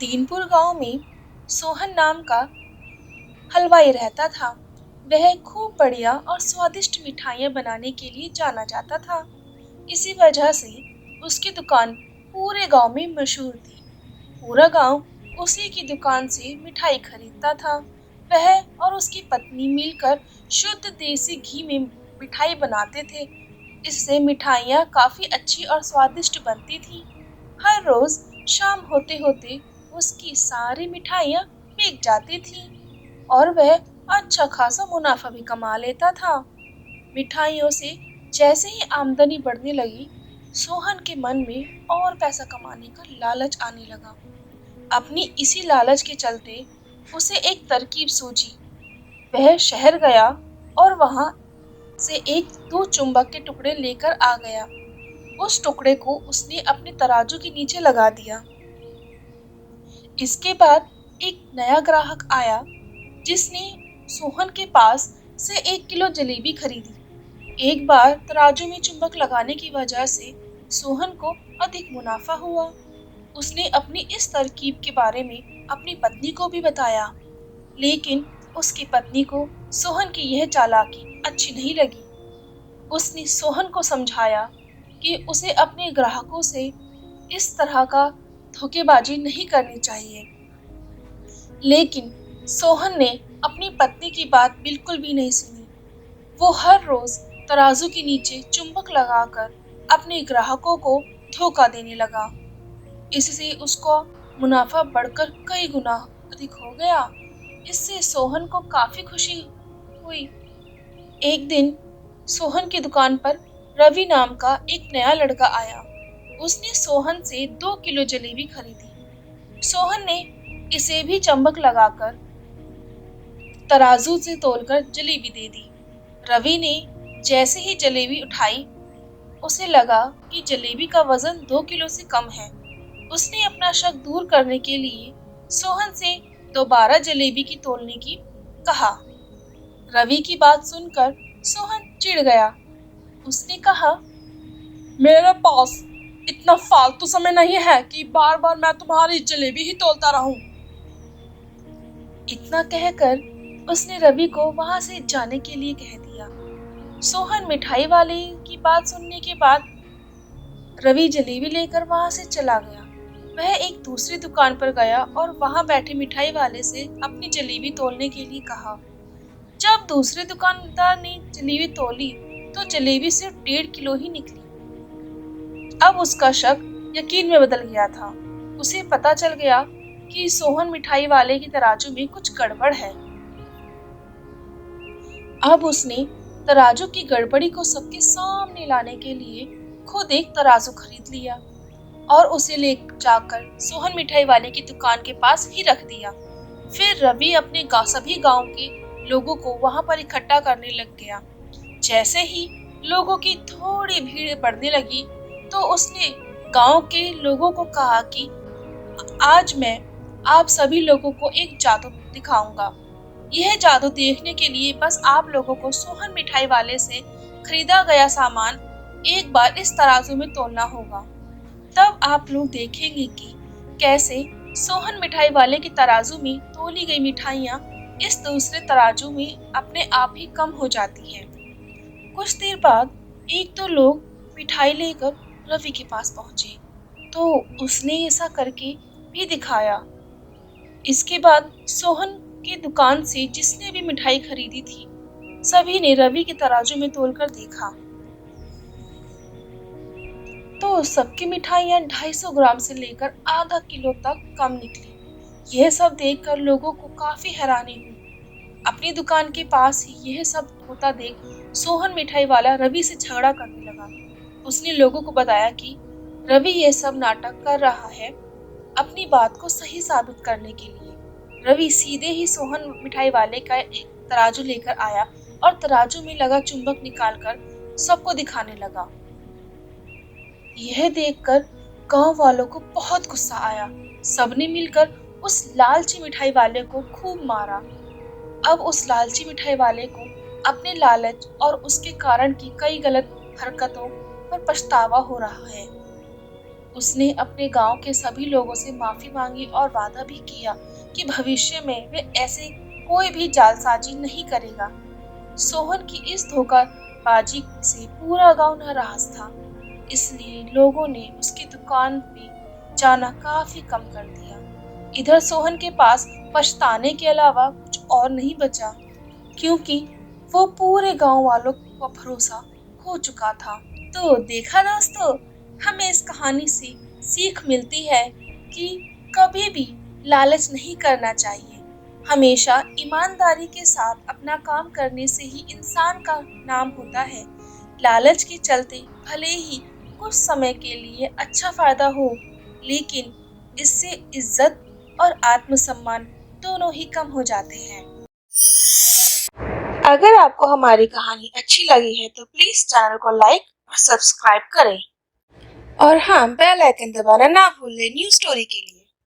दीनपुर गांव में सोहन नाम का हलवाई रहता था। वह खूब बढ़िया और स्वादिष्ट मिठाइयाँ बनाने के लिए जाना जाता था। इसी वजह से उसकी दुकान पूरे गांव में मशहूर थी। पूरा गांव उसी की दुकान से मिठाई खरीदता था। वह और उसकी पत्नी मिलकर शुद्ध देसी घी में मिठाई बनाते थे। इससे मिठाइयाँ काफी अच्छी और स्वादिष्ट बनती थी। हर रोज शाम होते होते उसकी सारी मिठाइयाँ बिक जाती थी और वह अच्छा खासा मुनाफा भी कमा लेता था। मिठाइयों से जैसे ही आमदनी बढ़ने लगी, सोहन के मन में और पैसा कमाने का लालच आने लगा। अपनी इसी लालच के चलते उसे एक तरकीब सूझी। वह शहर गया और वहां से एक दो चुंबक के टुकड़े लेकर आ गया। उस टुकड़े को उसने अपने तराजू के नीचे लगा दिया। इसके बाद एक नया ग्राहक आया जिसने सोहन के पास से 1 किलो जलेबी खरीदी। एक बार तराजू में चुंबक लगाने की वजह से सोहन को अधिक मुनाफा हुआ। उसने अपनी इस तरकीब के बारे में अपनी पत्नी को भी बताया, लेकिन उसकी पत्नी को सोहन की यह चालाकी अच्छी नहीं लगी। उसने सोहन को समझाया कि उसे अपने ग्राहकों से इस तरह का धोखेबाजी नहीं करनी चाहिए, लेकिन सोहन ने अपनी पत्नी की बात बिल्कुल भी नहीं सुनी। वो हर रोज तराजू के नीचे चुंबक लगाकर अपने ग्राहकों को धोखा देने लगा। इससे उसका मुनाफा बढ़कर कई गुना अधिक हो गया। इससे सोहन को काफी खुशी हुई। एक दिन सोहन की दुकान पर रवि नाम का एक नया लड़का आया। उसने सोहन से 2 किलो जलेबी खरीदी। सोहन ने इसे भी चुंबक लगाकर तराजू से तोलकर जलेबी दे दी। रवि ने जैसे ही जलेबी उठाई, उसे लगा कि जलेबी का वजन 2 किलो से कम है। उसने अपना शक दूर करने के लिए सोहन से दोबारा जलेबी की तोलने की कहा। रवि की बात सुनकर सोहन चिढ़ गया। उसने कहा, मेरे पास इतना फालतू समय नहीं है कि बार बार मैं तुम्हारी जलेबी ही तोलता रहूं। इतना कहकर उसने रवि को वहां से जाने के लिए कह दिया। सोहन मिठाई वाले की बात सुनने के बाद रवि जलेबी लेकर वहां से चला गया। वह एक दूसरी दुकान पर गया और वहां बैठे मिठाई वाले से अपनी जलेबी तोलने के लिए कहा। जब दूसरे दुकानदार ने जलेबी तोली तो जलेबी सिर्फ 1.5 किलो ही निकली। अब उसका शक यकीन में बदल गया था। उसे पता चल गया कि सोहन मिठाई वाले की तराजू में कुछ गड़बड़ है। अब उसने तराजू की गड़बड़ी को सबके सामने लाने के लिए खुद एक तराजू खरीद लिया और उसे ले जाकर सोहन मिठाई वाले की दुकान के पास ही रख दिया। फिर रवि अपने सभी गांव के लोगों को वहां पर इकट्ठा करने लग गया। जैसे ही लोगों की थोड़ी भीड़ बढ़ने लगी तो उसने गांव के लोगों को कहा कि आज मैं आप सभी लोगों को एक जादू दिखाऊंगा। यह जादू देखने के लिए बस आप लोगों को सोहन मिठाई वाले से खरीदा गया सामान एक बार इस तराजू में तोलना होगा। तब आप लोग देखेंगे कि कैसे सोहन मिठाई वाले की तराजू में तोली गई मिठाइयाँ इस दूसरे तराजू में अपने आप ही कम हो जाती हैं। कुछ देर बाद एक दो लोग मिठाई लेकर रवि के पास पहुंचे तो उसने ऐसा करके भी दिखाया। इसके बाद सोहन की दुकान से जिसने भी मिठाई खरीदी थी, सभी ने रवि के तराजू में तोलकर देखा तो सबकी मिठाइयाँ 250 ग्राम से लेकर आधा किलो तक कम निकली। यह सब देखकर लोगों को काफी हैरानी हुई। अपनी दुकान के पास ही यह सब होता देख सोहन मिठाई वाला रवि से झगड़ा करने लगा। उसने लोगों को बताया कि रवि यह सब नाटक कर रहा है अपनी बात को सही साबित करने के लिए। रवि सीधे ही सोहन मिठाई वाले का एक तराजू लेकर आया और तराजू में लगा चुंबक निकालकर सबको दिखाने लगा। यह देखकर गांव वालों को बहुत गुस्सा आया। सबने मिलकर उस लालची मिठाई वाले को खूब मारा। अब उस लालची मिठाई वाले को अपने लालच और उसके कारण की कई गलत हरकतों पर पछतावा हो रहा है। उसने अपने गांव के सभी लोगों से माफी मांगी और वादा भी किया कि भविष्य में वे ऐसे कोई भी जालसाजी नहीं करेगा। सोहन की इस धोखाबाजी से पूरा गांव नाराज था, इसलिए लोगों ने उसकी दुकान पे जाना काफी कम कर दिया। इधर सोहन के पास पछताने के अलावा कुछ और नहीं बचा, क्योंकि वो पूरे गांव वालों का भरोसा खो चुका था। तो देखा दोस्तों, हमें इस कहानी से सीख मिलती है कि कभी भी लालच नहीं करना चाहिए। हमेशा ईमानदारी के साथ अपना काम करने से ही इंसान का नाम होता है। लालच के चलते भले ही कुछ समय के लिए अच्छा फायदा हो, लेकिन इससे इज्जत और आत्मसम्मान दोनों ही कम हो जाते हैं। अगर आपको हमारी कहानी अच्छी लगी है तो प्लीज चैनल को लाइक और सब्सक्राइब करें। और हाँ, बेल आइकन दबाना ना भूलें न्यू स्टोरी के लिए।